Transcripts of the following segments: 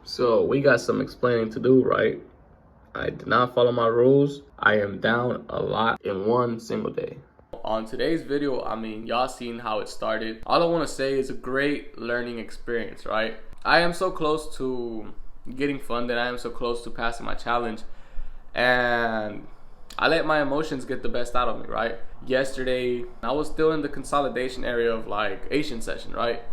So we got some explaining to do, right? I did not follow my rules. I am down a lot in one single day. On today's video, y'all seen how it started. All I want to say is a great learning experience, right? I am so close to getting funded. I am so close to passing my challenge. And I let my emotions get the best out of me, right? Yesterday, I was still in the consolidation area of like Asian session, right?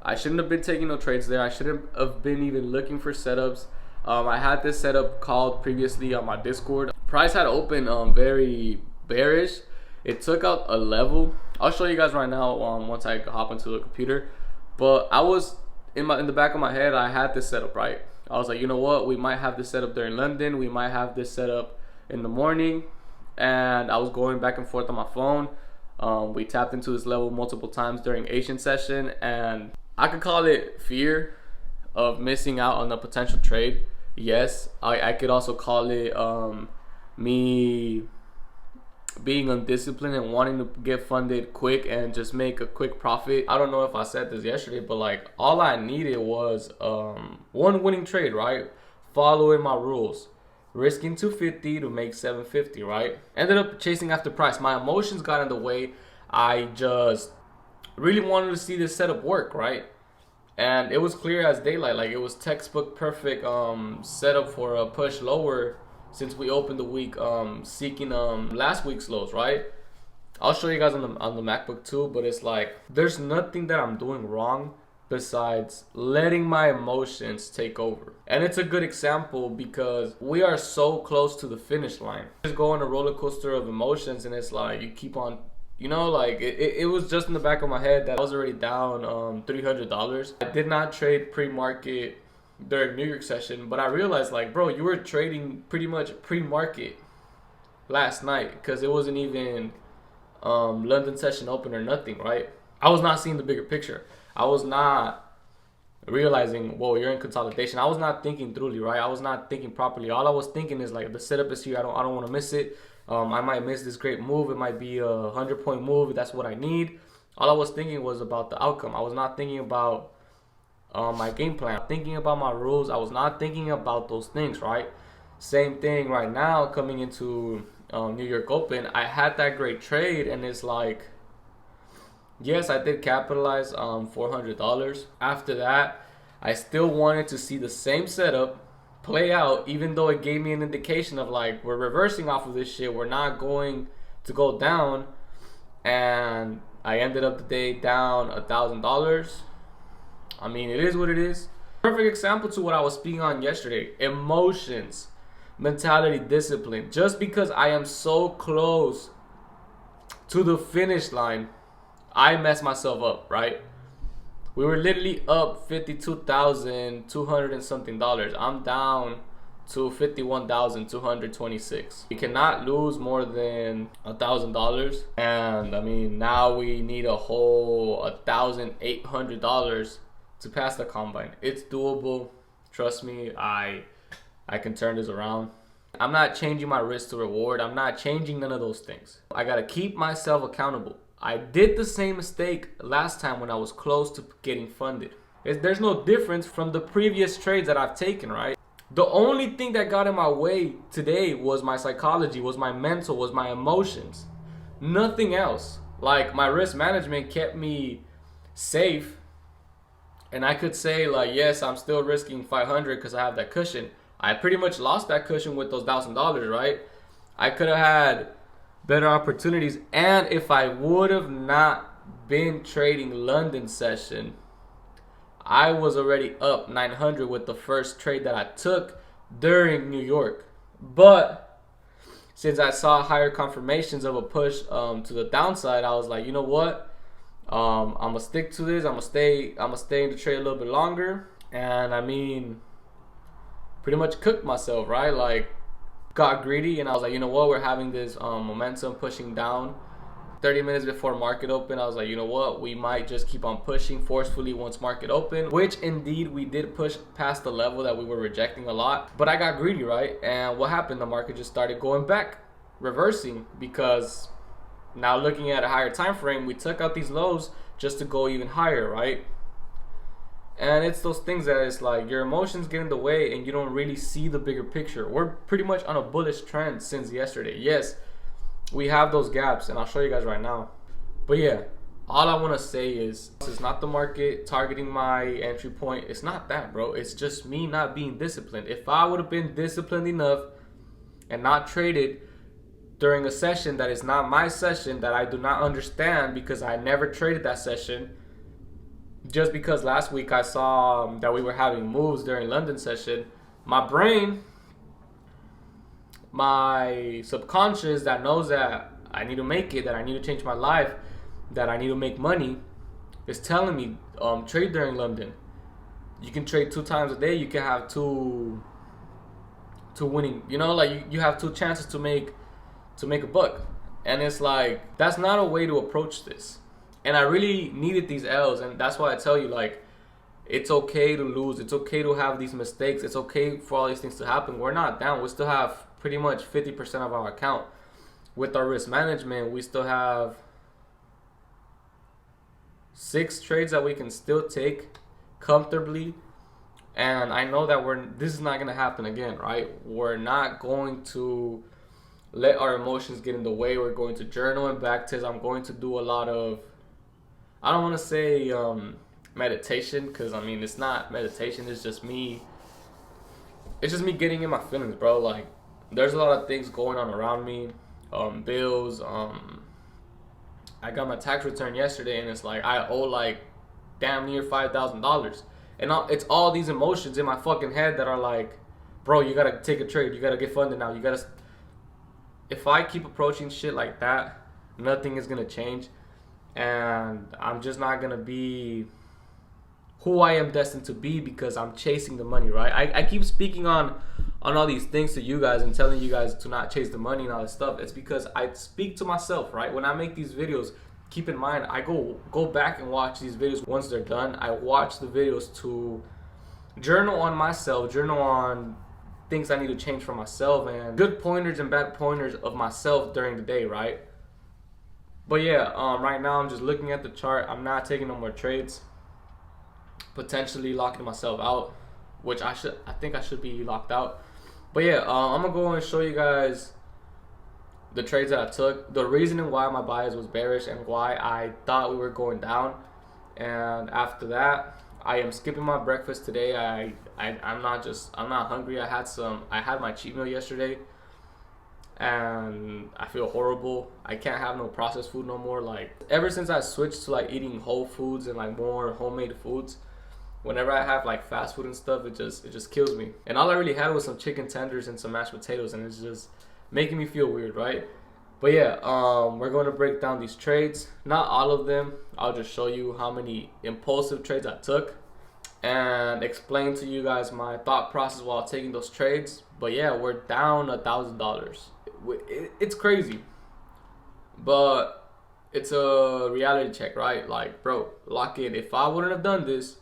I shouldn't have been taking no trades there. I shouldn't have been even looking for setups. I had this setup called previously on my Discord. Price had opened very bearish. It took out a level. I'll show you guys right now once I hop into the computer. But I was in the back of my head, I had this setup, right? I was like, you know what? We might have this setup during London. We might have this setup in the morning. And I was going back and forth on my phone. We tapped into this level multiple times during Asian session, and I could call it fear of missing out on a potential trade. Yes, I could also call it me being undisciplined and wanting to get funded quick and just make a quick profit. I don't know if I said this yesterday, but like all I needed was one winning trade, right? Following my rules. Risking 250 to make 750, right? Ended up chasing after price. My emotions got in the way. I just really wanted to see this setup work, right? And it was clear as daylight. Like it was textbook perfect setup for a push lower since we opened the week seeking last week's lows, right? I'll show you guys on the MacBook too, but it's like there's nothing that I'm doing wrong besides letting my emotions take over. And it's a good example because we are so close to the finish line. Just go on a roller coaster of emotions, and it's like you keep on, you know, like it was just in the back of my head that I was already down $300. I did not trade pre-market during New York session, but I realized like, bro, you were trading pretty much pre-market last night because it wasn't even London session open or nothing, right? I was not seeing the bigger picture. I was not realizing, whoa, you're in consolidation. I was not thinking thoroughly, right? I was not thinking properly. All I was thinking is like, the setup is here. I don't want to miss it. I might miss this great move. It might be a 100-point move. That's what I need. All I was thinking was about the outcome. I was not thinking about my game plan. Thinking about my rules. I was not thinking about those things, right? Same thing right now coming into New York Open. I had that great trade, and it's like, yes, I did capitalize $400. After that, I still wanted to see the same setup play out, even though it gave me an indication of like, we're reversing off of this shit. We're not going to go down. And I ended up the day down $1,000. I mean, it is what it is. Perfect example to what I was speaking on yesterday. Emotions, mentality, discipline. Just because I am so close to the finish line, I messed myself up, right? We were literally up $52,200 and something. I'm down to $51,226. We cannot lose more than $1,000. And I mean, now we need a whole $1,800 to pass the combine. It's doable. Trust me, I can turn this around. I'm not changing my risk to reward. I'm not changing none of those things. I gotta keep myself accountable. I did the same mistake last time when I was close to getting funded. There's no difference from the previous trades that I've taken, right? The only thing that got in my way today was my psychology, was my mental, was my emotions. Nothing else. Like, my risk management kept me safe. And I could say like, yes, I'm still risking 500 because I have that cushion. I pretty much lost that cushion with those $1,000, right? I could have had better opportunities. And if I would have not been trading London session, I was already up 900 with the first trade that I took during New York. But since I saw higher confirmations of a push to the downside, I was like, you know what? I'm gonna stick to this. I'm gonna stay in the trade a little bit longer. And I mean, pretty much cooked myself, right? Like, got greedy, and I was like, you know what, we're having this momentum pushing down. 30 minutes before market open, I was like, you know what, we might just keep on pushing forcefully once market open, which indeed we did push past the level that we were rejecting a lot. But I got greedy, right? And what happened? The market just started going back, reversing, because now looking at a higher time frame, we took out these lows just to go even higher, right? And it's those things that it's like your emotions get in the way and you don't really see the bigger picture. We're pretty much on a bullish trend since yesterday. Yes, we have those gaps, and I'll show you guys right now. But yeah, all I want to say is it's not the market targeting my entry point. It's not that, bro. It's just me not being disciplined. If I would have been disciplined enough and not traded during a session that is not my session, that I do not understand because I never traded that session, just because last week I saw that we were having moves during London session, my brain, my subconscious that knows that I need to make it, that I need to change my life, that I need to make money, is telling me trade during London. You can trade 2 times a day. You can have two winning. You know, like you have 2 chances to make a buck, and it's like that's not a way to approach this. And I really needed these L's, and that's why I tell you, like, it's okay to lose. It's okay to have these mistakes. It's okay for all these things to happen. We're not down. We still have pretty much 50% of our account. With our risk management, we still have 6 trades that we can still take comfortably. And I know that this is not going to happen again, right? We're not going to let our emotions get in the way. We're going to journal and backtest. I'm going to do a lot of, I don't want to say meditation, because I mean it's not meditation. It's just me getting in my feelings, bro. Like, there's a lot of things going on around me, bills. I got my tax return yesterday, and it's like I owe like damn near $5,000, and it's all these emotions in my fucking head that are like, bro, you gotta take a trade. You gotta get funded now. You gotta. If I keep approaching shit like that, nothing is gonna change. And I'm just not gonna be who I am destined to be because I'm chasing the money, right? I keep speaking on all these things to you guys and telling you guys to not chase the money and all this stuff. It's because I speak to myself, right? When I make these videos, keep in mind, I go back and watch these videos once they're done. I watch the videos to journal on myself, journal on things I need to change for myself, and good pointers and bad pointers of myself during the day, right? But yeah, right now I'm just looking at the chart. I'm not taking no more trades. Potentially locking myself out, which I think I should be locked out. But yeah, I'm gonna go and show you guys the trades that I took, the reasoning why my bias was bearish, and why I thought we were going down. And after that, I am skipping my breakfast today. I'm not hungry. I had my cheat meal yesterday, and I feel horrible. I can't have no processed food no more. Like, ever since I switched to like eating whole foods and like more homemade foods, whenever I have like fast food and stuff, it just kills me. And all I really had was some chicken tenders and some mashed potatoes, and it's just making me feel weird, right? But yeah, we're going to break down these trades. Not all of them. I'll just show you how many impulsive trades I took and explain to you guys my thought process while taking those trades. But yeah, we're down $1,000. It's crazy, but it's a reality check, right? Like, bro, lock in. If I wouldn't have done this,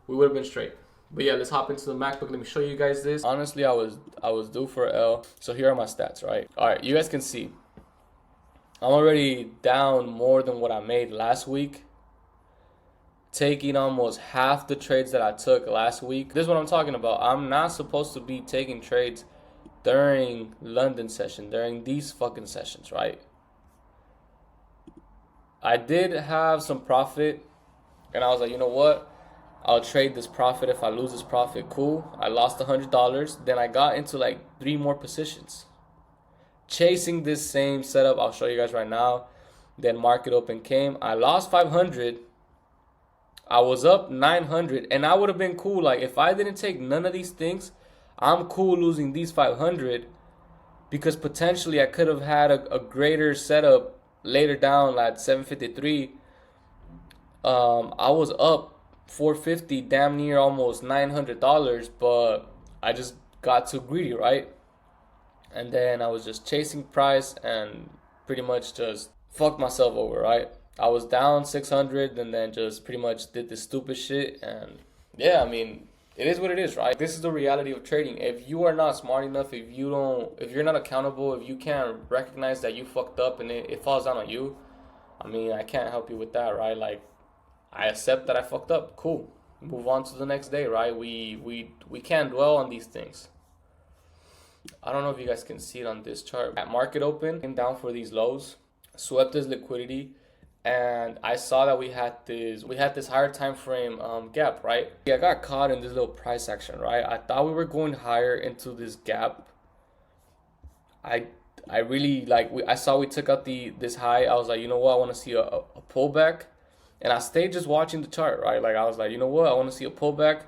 we would have been straight. But yeah, let's hop into the MacBook. Let me show you guys this. Honestly, I was due for an L. So here are my stats, right? All right, you guys can see I'm already down more than what I made last week, taking almost half the trades that I took last week. This is what I'm talking about. I'm not supposed to be taking trades during London session, during these fucking sessions, right? I did have some profit, and I was like, you know what? I'll trade this profit. If I lose this profit, cool. I lost $100. Then I got into like 3 more positions, chasing this same setup. I'll show you guys right now. Then market open came. I lost 500. I was up 900, and I would have been cool. Like, if I didn't take none of these things, I'm cool losing these 500, because potentially I could have had a greater setup later down at 753. I was up $450, damn near almost $900, but I just got too greedy, right? And then I was just chasing price and pretty much just fucked myself over, right? I was down 600 and then just pretty much did this stupid shit. And yeah, I mean, it is what it is, right? This is the reality of trading. If you are not smart enough, if you're not accountable, if you can't recognize that you fucked up and it falls down on you, I mean, I can't help you with that, right? Like, I accept that I fucked up, cool. move on to the next day, right? We can't dwell on these things. I don't know if you guys can see it on this chart. At market open, came down for these lows, swept this liquidity, and I saw that we had this higher time frame gap, right? Yeah, I got caught in this little price action, right? I thought we were going higher into this gap. I really I saw we took out this high. I was like, you know what? I want to see a pullback, and I stayed just watching the chart, right? Like I was like, you know what? I want to see a pullback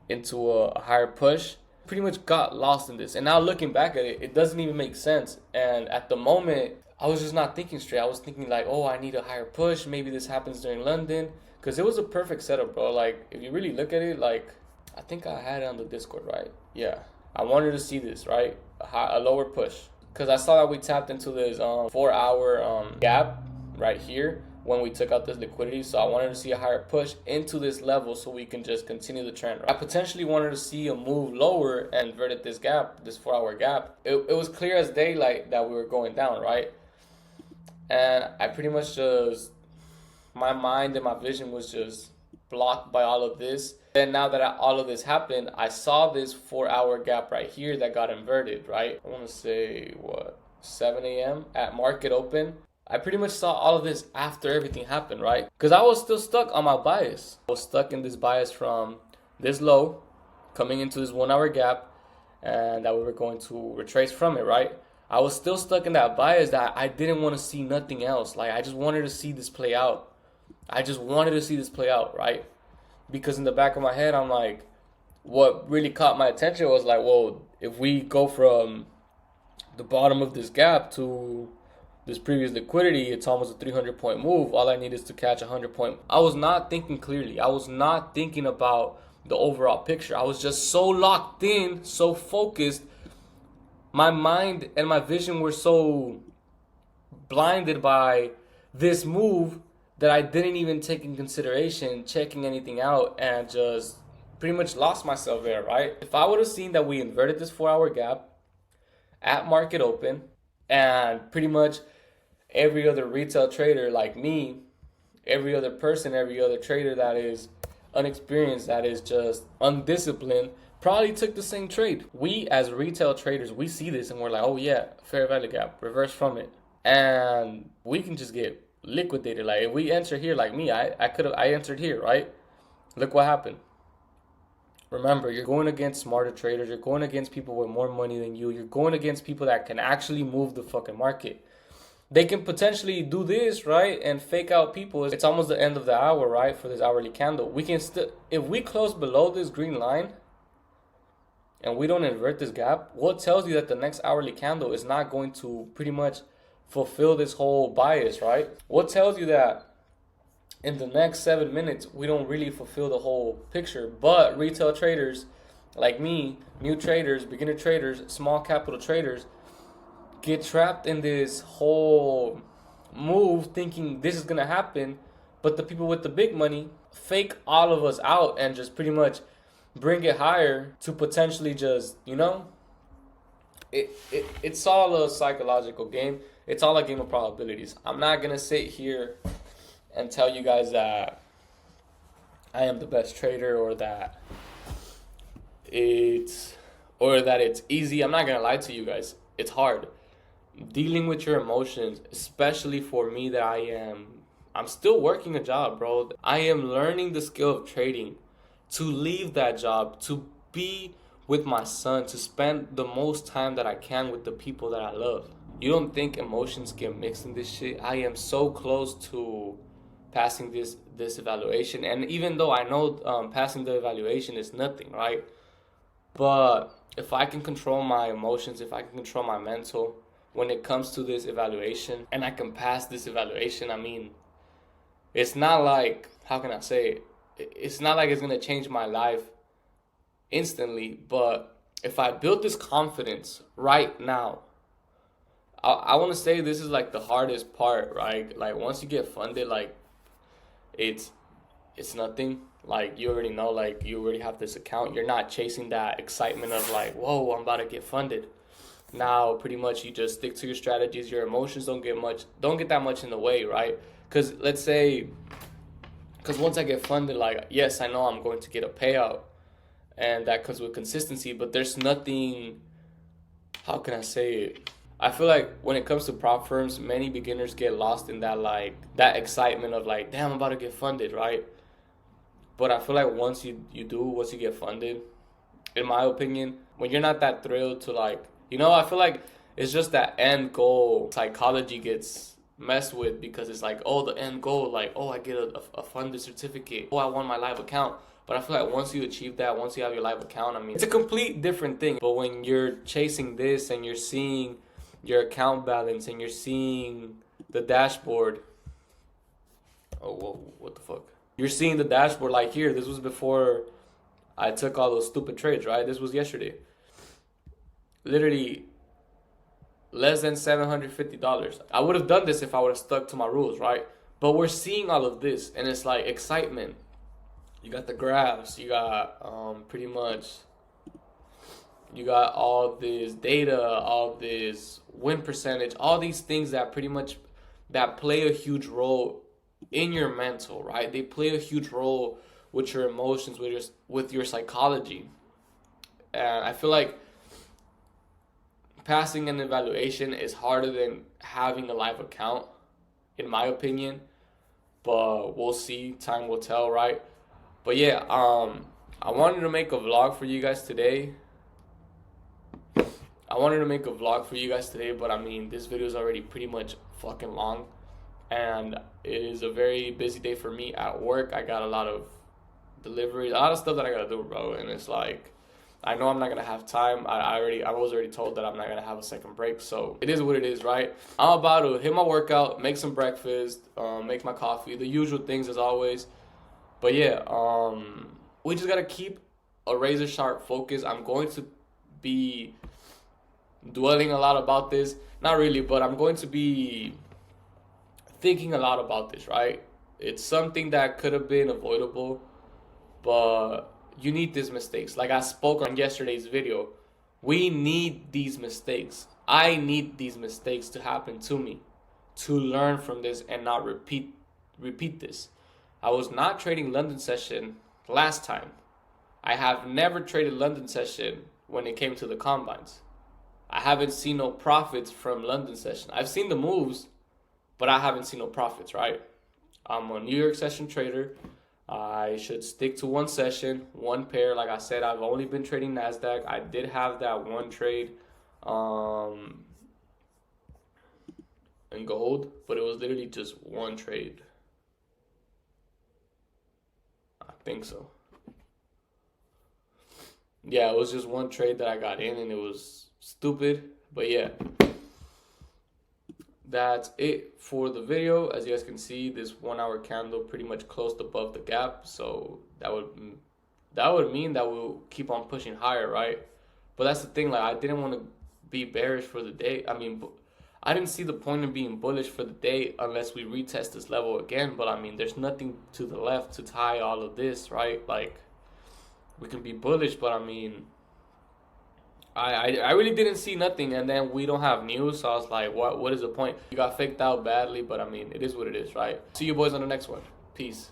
into a higher push. Pretty much got lost in this, and now looking back at it, it doesn't even make sense. And at the moment, I was just not thinking straight. I was thinking like, oh, I need a higher push. Maybe this happens during London, because it was a perfect setup, bro. Like if you really look at it, like I think I had it on the Discord, right? Yeah, I wanted to see this, right? A lower push, because I saw that we tapped into this 4-hour gap right here when we took out this liquidity. So I wanted to see a higher push into this level so we can just continue the trend. I potentially wanted to see a move lower and inverted this gap, this 4-hour gap. It was clear as daylight that we were going down, right? And I pretty much just, my mind and my vision was just blocked by all of this. Then now that all of this happened, I saw this 4-hour gap right here that got inverted, right? I want to say, what, 7 a.m. at market open. I pretty much saw all of this after everything happened, right? Because I was still stuck on my bias. I was stuck in this bias from this low coming into this 1-hour gap, and that we were going to retrace from it, right? I was still stuck in that bias that I didn't want to see nothing else. Like I just wanted to see this play out. I just wanted to see this play out, right? Because in the back of my head, I'm like, what really caught my attention was like, well, if we go from the bottom of this gap to this previous liquidity, it's almost a 300-point move. All I need is to catch 100-point. I was not thinking clearly. I was not thinking about the overall picture. I was just so locked in, so focused. My mind and my vision were so blinded by this move that I didn't even take in consideration checking anything out, and just pretty much lost myself there, right? If I would have seen that we inverted this 4-hour gap at market open, and pretty much every other retail trader like me, every other person, every other trader that is unexperienced, that is just undisciplined, probably took the same trade. We as retail traders, we see this and we're like, oh yeah, fair value gap, reverse from it. And we can just get liquidated. Like if we enter here like me, I entered here, right? Look what happened. Remember, you're going against smarter traders. You're going against people with more money than you. You're going against people that can actually move the fucking market. They can potentially do this, right, and fake out people. It's almost the end of the hour, right, for this hourly candle. We can still, if we close below this green line and we don't invert this gap, what tells you that the next hourly candle is not going to pretty much fulfill this whole bias, right? What tells you that in the next 7 minutes we don't really fulfill the whole picture? But retail traders like me, new traders, beginner traders, small capital traders, get trapped in this whole move thinking this is going to happen, but the people with the big money fake all of us out and just pretty much bring it higher to potentially just, you know, it's all a psychological game. It's all a game of probabilities. I'm not going to sit here and tell you guys that I am the best trader or that it's easy. I'm not going to lie to you guys. It's hard. Dealing with your emotions, especially for me that I'm still working a job, bro. I am learning the skill of trading, to leave that job, to be with my son, to spend the most time that I can with the people that I love. You don't think emotions get mixed in this shit? I am so close to passing this evaluation, and even though I know passing the evaluation is nothing, right? But if I can control my emotions, if I can control my mental when it comes to this evaluation, and I can pass this evaluation, I mean, it's not like, how can I say it? It's not like it's going to change my life instantly, but if I build this confidence right now, I want to say this is like the hardest part, right? Like once you get funded, like it's nothing. Like you already know, like you already have this account. You're not chasing that excitement of like, whoa, I'm about to get funded. Now pretty much you just stick to your strategies. Your emotions don't get that much in the way, right? Because let's say Because once I get funded, like, yes, I know I'm going to get a payout, and that comes with consistency, but there's nothing, how can I say it? I feel like when it comes to prop firms, many beginners get lost in that, like, that excitement of like, damn, I'm about to get funded, right? But I feel like once you get funded, in my opinion, when you're not that thrilled to, like, I feel like it's just that end goal psychology gets messed with, because it's like, oh, the end goal, like, oh, I get a funded certificate, oh, I won my live account. But I feel like once you achieve that, once you have your live account, I mean, it's a complete different thing. But when you're chasing this and you're seeing your account balance and you're seeing the dashboard, oh, whoa, what the fuck? You're seeing the dashboard, like, here, this was before I took all those stupid trades, right? This was yesterday. Literally less than $750. I would have done this if I would have stuck to my rules, right? But we're seeing all of this, and it's like excitement. You got the graphs, you got pretty much, you got all this data, all this win percentage, all these things that pretty much, that play a huge role in your mental, right? They play a huge role with your emotions, with your psychology. And I feel like passing an evaluation is harder than having a live account, in my opinion. But we'll see. Time will tell, right? But yeah, I wanted to make a vlog for you guys today. But I mean, this video is already pretty much fucking long. And it is a very busy day for me at work. I got a lot of deliveries, a lot of stuff that I gotta do, bro. And it's like, I know I'm not gonna have time. I was already told that I'm not gonna have a second break, so it is what it is, right? I'm about to hit my workout, make some breakfast, make my coffee, the usual things as always. But yeah, we just gotta keep a razor sharp focus. I'm going to be dwelling a lot about this, not really, but I'm going to be thinking a lot about this, right? It's something that could have been avoidable, but you need these mistakes. Like I spoke on yesterday's video, we need these mistakes. I need these mistakes to happen to me, to learn from this and not repeat this. I was not trading London session last time. I have never traded London session when it came to the combines. I haven't seen no profits from London session. I've seen the moves, but I haven't seen no profits, right? I'm a New York session trader. I should stick to one session, one pair. Like I said, I've only been trading NASDAQ. I did have that one trade in gold, but it was literally just one trade. I think so. Yeah, it was just one trade that I got in, and it was stupid. But yeah, that's it for the video. As you guys can see, this 1 hour candle pretty much closed above the gap, so that would mean that we'll keep on pushing higher, right? But that's the thing, like, I didn't want to be bearish for the day. I mean, I didn't see the point in being bullish for the day unless we retest this level again. But I mean, there's nothing to the left to tie all of this, right? Like, we can be bullish, but I mean, I really didn't see nothing, and then we don't have news, so I was like, what is the point? You got faked out badly, but I mean, it is what it is, right? See you boys on the next one. Peace.